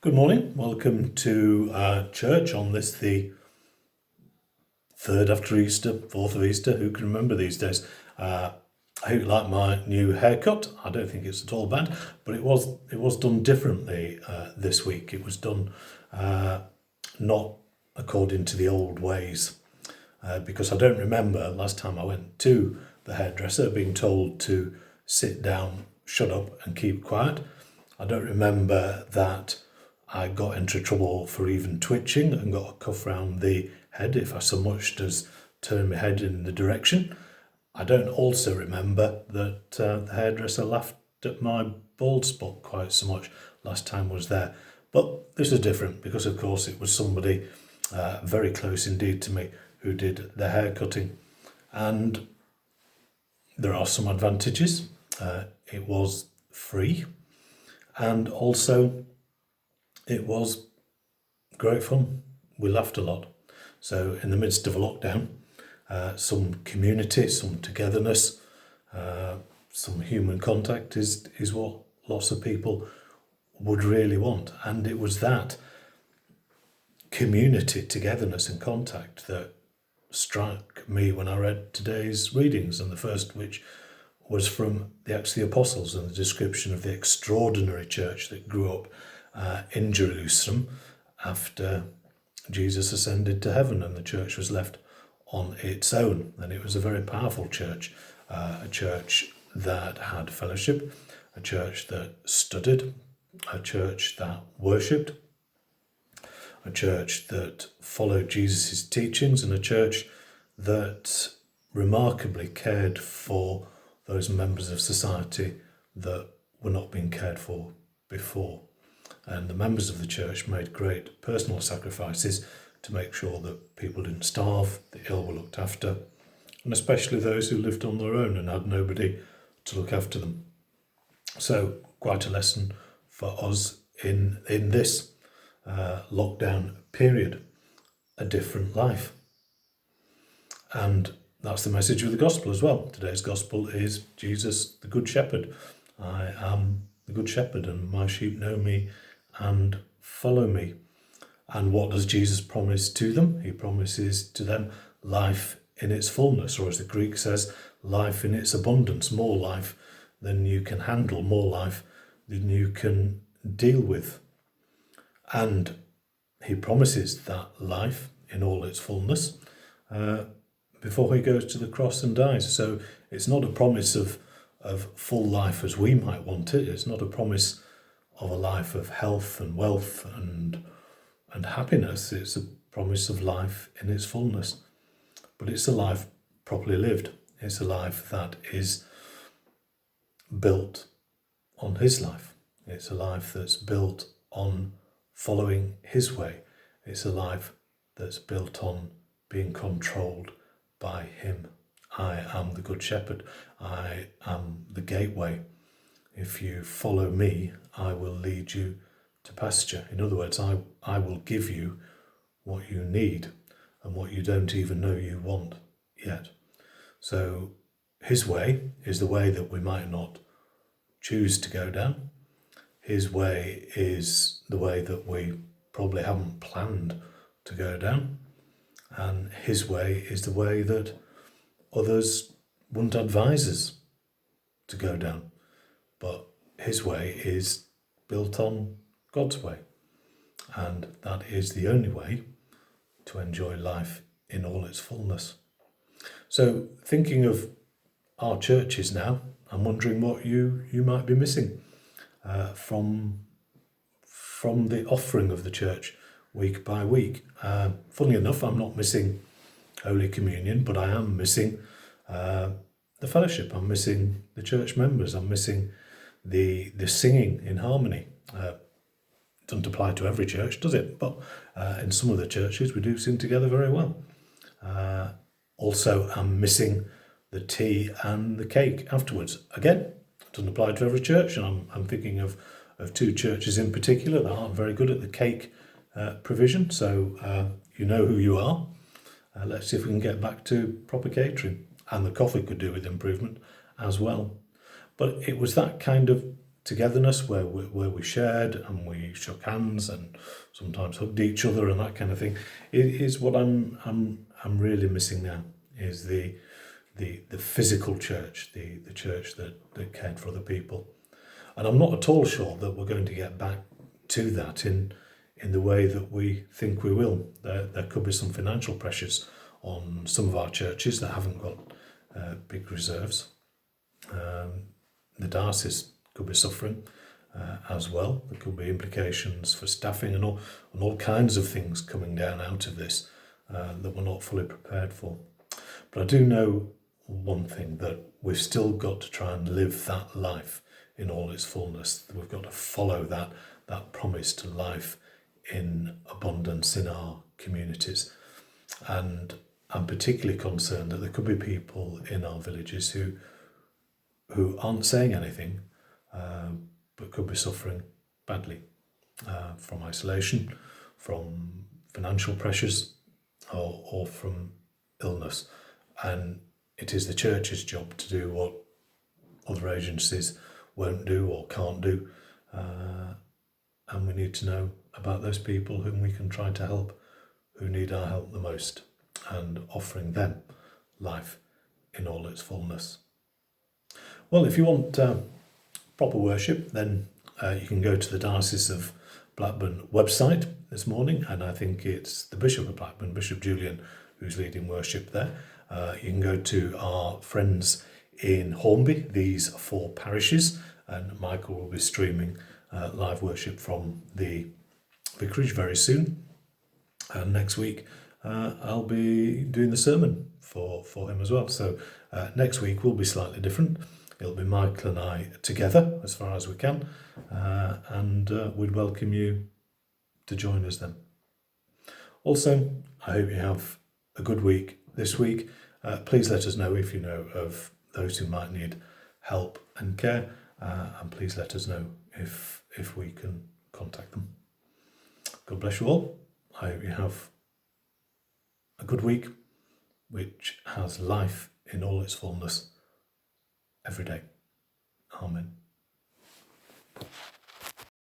Good morning. Welcome to church on this, the third after Easter, fourth of Easter. Who can remember these days? I hope you like my new haircut. I don't think it's at all bad, but it was done differently this week. It was done not according to the old ways, because I don't remember last time I went to the hairdresser being told to sit down, shut up, and keep quiet. I don't remember that I got into trouble for even twitching and got a cuff round the head if I so much as turned my head in the direction. I don't also remember that the hairdresser laughed at my bald spot quite so much last time I was there. But this is different because, of course, it was somebody very close indeed to me who did the hair cutting. And there are some advantages. It was free, and also it was great fun. We laughed a lot. So in the midst of a lockdown, some community, some togetherness, some human contact is what lots of people would really want. And it was that community, togetherness and contact that struck me when I read today's readings, and the first which was from the Acts of the Apostles and the description of the extraordinary church that grew up in Jerusalem after Jesus ascended to heaven and the church was left on its own. And it was a very powerful church, a church that had fellowship, a church that studied, a church that worshipped, a church that followed Jesus' teachings, and a church that remarkably cared for those members of society that were not being cared for before. And the members of the church made great personal sacrifices to make sure that people didn't starve, the ill were looked after, and especially those who lived on their own and had nobody to look after them. So quite a lesson for us in this lockdown period, a different life. And that's the message of the gospel as well. Today's gospel is Jesus, the Good Shepherd. I am the Good Shepherd, and my sheep know me and follow me. And what does Jesus promise to them? He promises to them life in its fullness, or as the Greek says, life in its abundance, more life than you can handle, more life than you can deal with. And he promises that life in all its fullness before he goes to the cross and dies. So it's not a promise of full life as we might want it. It's not a promise of a life of health and wealth and happiness. It's a promise of life in its fullness. But it's a life properly lived. It's a life that is built on his life. It's a life that's built on following his way. It's a life that's built on being controlled by him. I am the Good Shepherd. I am the gateway. If you follow me, I will lead you to pasture. In other words, I will give you what you need and what you don't even know you want yet. So his way is the way that we might not choose to go down. His way is the way that we probably haven't planned to go down. And his way is the way that others wouldn't advise us to go down. But his way is built on God's way. And that is the only way to enjoy life in all its fullness. So thinking of our churches now, I'm wondering what you might be missing from the offering of the church week by week. Funnily enough, I'm not missing Holy Communion, but I am missing the fellowship. I'm missing the church members. I'm missing the singing in harmony. Doesn't apply to every church, does it? But in some of the churches we do sing together very well. Also, I'm missing the tea and the cake afterwards. Again, doesn't apply to every church, and I'm thinking of two churches in particular that aren't very good at the cake provision. So you know who you are. Let's see if we can get back to proper catering. And the coffee could do with improvement as well. But it was that kind of togetherness where we shared and we shook hands and sometimes hugged each other and that kind of thing, is what I'm really missing now, is the physical church, the church that cared for other people. And I'm not at all sure that we're going to get back to that in the way that we think we will. There could be some financial pressures on some of our churches that haven't got big reserves. The diocese could be suffering as well. There could be implications for staffing and all kinds of things coming down out of this that we're not fully prepared for. But I do know one thing, that we've still got to try and live that life in all its fullness. We've got to follow that promise to life in abundance in our communities. And I'm particularly concerned that there could be people in our villages who aren't saying anything, but could be suffering badly from isolation, from financial pressures, or from illness. And it is the church's job to do what other agencies won't do or can't do. And we need to know about those people whom we can try to help, who need our help the most, and offering them life in all its fullness. Well, if you want proper worship, then you can go to the Diocese of Blackburn website this morning, and I think it's the Bishop of Blackburn, Bishop Julian, who's leading worship there. You can go to our friends in Hornby, these 4 parishes, and Michael will be streaming live worship from the vicarage very soon. And next week I'll be doing the sermon for him as well. So next week will be slightly different. It'll be Michael and I together as far as we can, and we'd welcome you to join us then. Also, I hope you have a good week this week. Please let us know if you know of those who might need help and care, and please let us know if we can contact them. God bless you all. I hope you have a good week which has life in all its fullness every day. Amen.